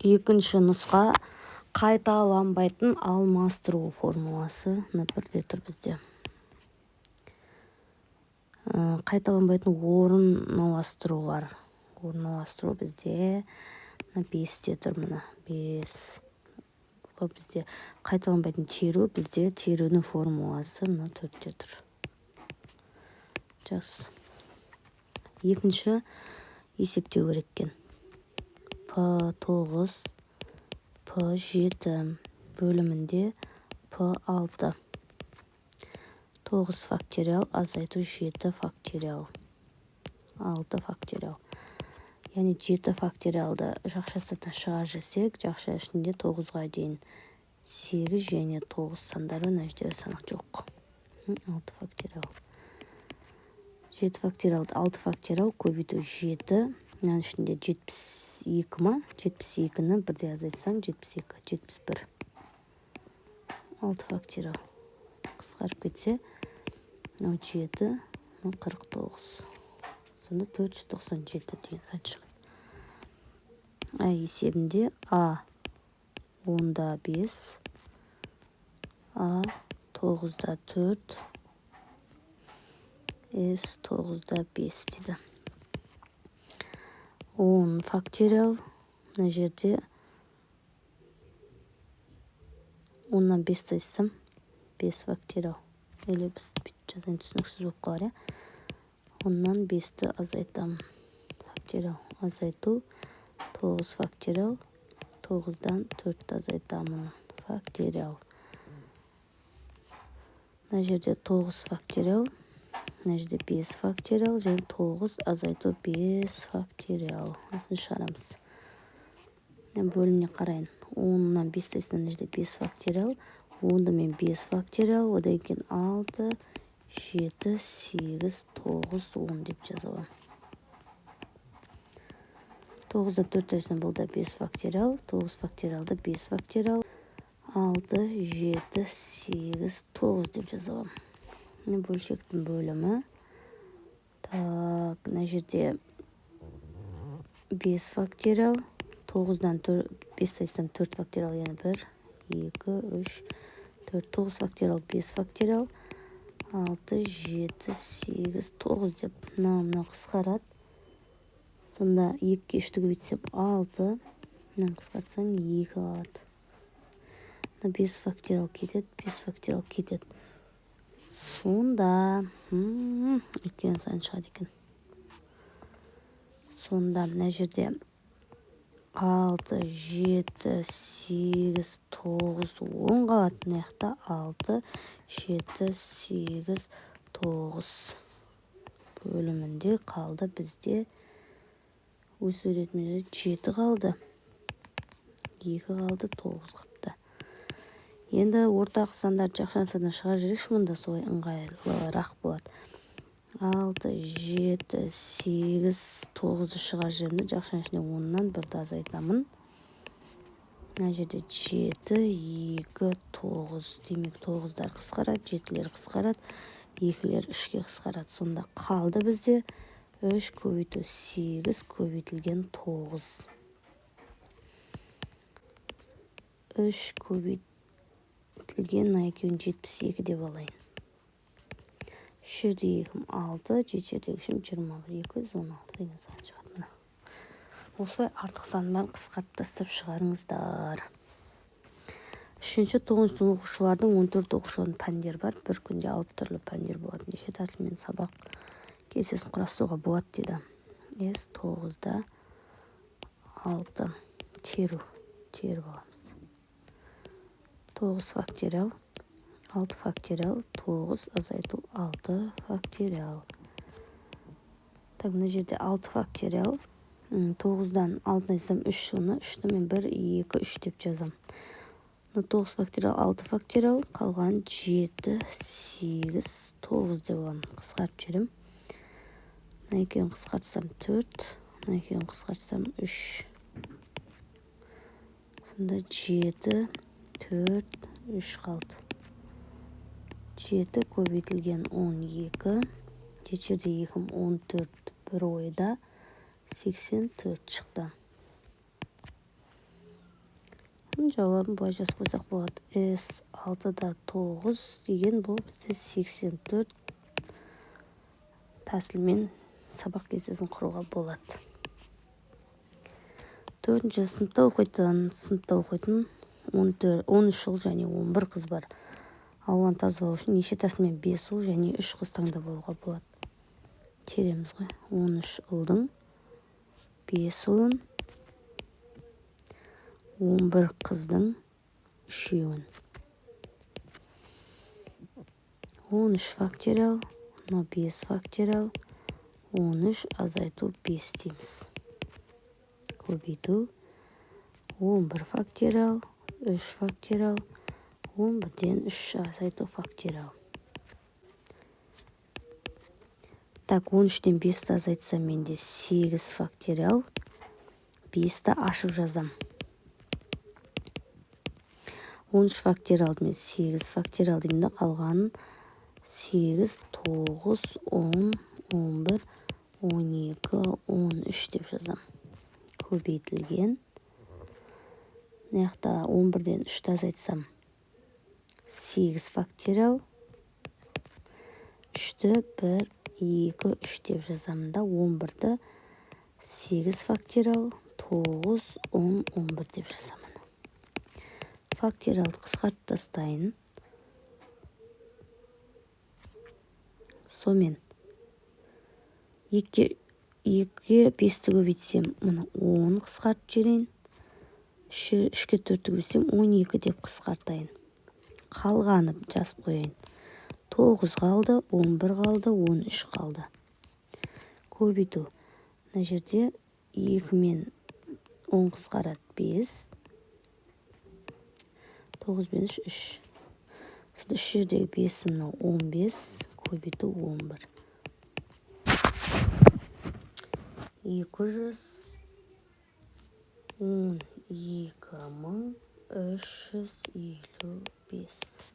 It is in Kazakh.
Екінші нұсқа қайталанбайтын алмастыру формуласы бірде тұр бізде. Қайталанбайтын орналастырулар. Орналастыру бізде 5-те тұр мына. 5. Бізде қайталанбайтын теру, бізде терудің формуласы 4-те тұр. Жақсы. Екінші есептеу кереккен. P9, P7 бөлімінде P6. 9 факториал азайту 7 факториал. 6 факториал. Яғни 7 факториалды жақшасынан шыға жүрсек, жақша ішінде 9-ға дейін 8 және 9 сандары нәжде санақ жоқ. 6 факториал. 7 факториалды 6 факториал көбейту 7. Яғни ішінде 72 ма? 72-ні бірде азайтсаң 72, 71. 6 факториал. Қысқарып кетсе, 7, 49. Сонда 497 деген сан шығады. Есебінде А 10-да 5, А 9-да 4, С 9-да 5 дейді. 10 факториал. Мына жерде 10-нан 5 тайсам 5 факториал. Или біз бүйтіп жазайын, түсініксіз болып қалар, 10-нан 5-ті азайтамын. Факториал азайту 9 факториал. 9-дан 4-ті азайтамын. Факториал. Мына жерде 9 факториал. Мына жерде 5 факториал. Және 9 азайту 5 факториал. Осыны шығарамыз. Бөліміне қарайын. 10-нан 5 тайсам мына жерде 5 факториал. 10-ды мен 5 факториал. Одан кейін 6, 7, 8, 9, 10 деп жазалам. 9-дан 4 тайсам бұл да 5 факториал. 9 факториалды 5 факториал. 6, 7, 8, 9 деп жазалам. Бөлшектің бөлімі. Мына жерде 5 факториал. 9-дан 5 тайсам 4 факториал, яғни 1, 2, 3, 4, 9 факториал, 5 факториал. 6, 7, 8, 9 деп. Мына қысқарады. Сонда 2-ке 3-ті көбейтсем 6. Мына қысқарсаң 2 қалады. 5 факториал кетеді, 5 факториал кетеді. Сонда үлкен сан шығады екен. Сонда мына жерде 6, 7, 8, 9, 10 қалады. Мына жақта 6, 7, 8, 9 бөлімінде қалды бізде. Өз өретімен 7 қалды. 2 қалды, 9 қапты. Енді ортақ сандар жақшан сандан шыға жүрекші, мұнда солай ыңғайлырақ болады. 6, 7, 8, 9 шыға жерімді жақшан ішіне 10-нан 1-ді азайтамын. Мына жерде 7, 2, 9. Демек 9-дар қысқарады, 7-лер қысқарады, 2-лер 3-ке қысқарады. Сонда қалды бізде 3 көбейту 8 көбейтілген 9. 3 көбейтілген екеуін 72 деп алайын. 3 жерде 2 6, 7 жерде 21, 216 деген сан шығады. Осылай артық санмен қысқартып тастап шығарыңыздар. Үшінші 9-шы оқушылардың 14 оқушылардың пәндер бар. Bir күнде 6 түрлі пәндер болады. Неше тәсілмен сабақ кестесін құрастыруға болады дейді. С 9-да 6 теру боламыз. 9 факториал, 6 факториал, 9 азайту 6 факториал. Так, мына жерде 6 факториал. 9-дан 6-ны айсам 3 шығыны, 3-ні мен 1, 2, 3 деп жазам. 9 факториал, 6 факториал, қалған 7, 8, 9 деп аламын. Қысқарып жерім. Мына екеуін қысқартсам 4, мына екеуін қысқартсам 3. Сонда 7, 4, 3 қалды. 7 көбейтілген 12. 7 2, 14, бір ойда 84 шықты. жауабын былай жазып қойсақ болады. С 6-да 9 деген бұл бізде 84 тәсілмен сабақ кестесін құруға болады. 4-ші сыныпта оқитын 13 ұл және 11 қыз бар. Ауаны тазалау үшін неше тәсілмен 5 ұл және 3 қыз таңдап алуға болады. Тереміз ғой. 13 ұлдың 5 ұлын, 11 қыздың 3-еуін. 13 факториал, 5 факториал, 13 азайту 5 дейміз. Көбейту 11 факториал, 3 факториал, 11-ден 3 азайту факториал. Так, 13-ден 5-ті азайтсам менде 8 факториал, 5-ті ашып жазам. 13 факториалды мен 8 факториал деймін, қалғанын 8, 9, 10, 11, 12, 13 деп жазам. Көбейтілген. Мынаяқта 11-ден 3-ті азайтсам 8 факториал, 3-ті 1, 2, 3 деп жазамын да, 11-ді 8 факториал, 9, 10, 11 деп жазамын. Факториалды қысқартып тастайын. Сомен 2-ге 5-ті көбейтсем, мұны 10 қысқартып жіберейін. 3-ге 4-ті көбейтсем 12 деп қысқартайын. Қалғаны жазып қояйын. 9 қалды, 11 қалды, 13 қалды. Көбейту. Мына жерде 2 мен 10 қысқарады 5. 9 бен 3, 3. Сонда 3 жердегі 5 мынау 15, көбейту 11. 212.355.